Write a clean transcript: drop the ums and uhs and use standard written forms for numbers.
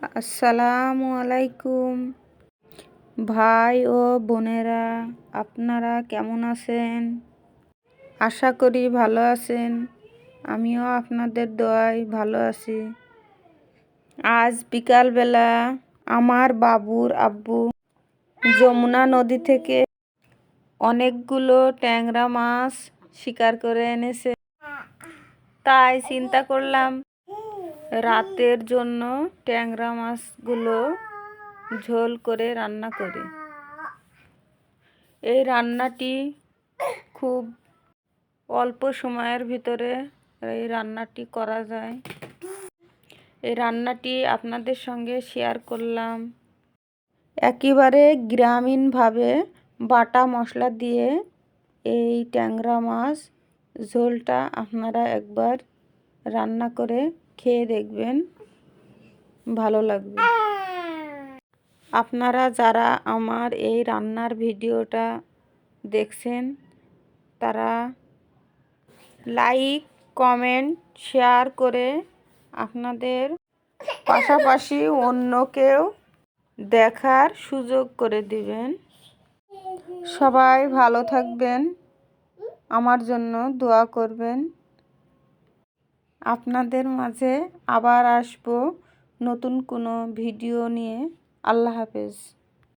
আসসালামু আলাইকুম ভাই ও বোনেরা, আপনারা কেমন আছেন? আশা করি ভালো আছেন। আমিও আপনাদের দোয়ায় ভালো আছি। আজ বিকালবেলা আমার বাবুর আব্বু যমুনা নদী থেকে অনেকগুলো ট্যাংরা মাছ শিকার করে এনেছে। তাই চিন্তা করলাম রাতের জন্য ট্যাংরা মাছগুলো ঝোল করে রান্না করি। এই রান্নাটি খুব অল্প সময়ের ভিতরে এই রান্নাটি করা যায়। এই রান্নাটি আপনাদের সঙ্গে শেয়ার করলাম। একেবারে গ্রামীণভাবে বাটা মশলা দিয়ে এই ট্যাংরা মাছ ঝোলটা আপনারা একবার রান্না করে খেয়ে দেখবেন, ভালো লাগবে। আপনারা যারা আমার এই রান্নার ভিডিওটা দেখছেন তারা লাইক, কমেন্ট, শেয়ার করে আপনাদের পাশাপাশি অন্যকেও দেখার সুযোগ করে দিবেন। সবাই ভালো থাকবেন, আমার জন্য দোয়া করবেন। আপনাদের মাঝে আবার আসবো নতুন কোনো ভিডিও নিয়ে। আল্লাহ হাফেজ।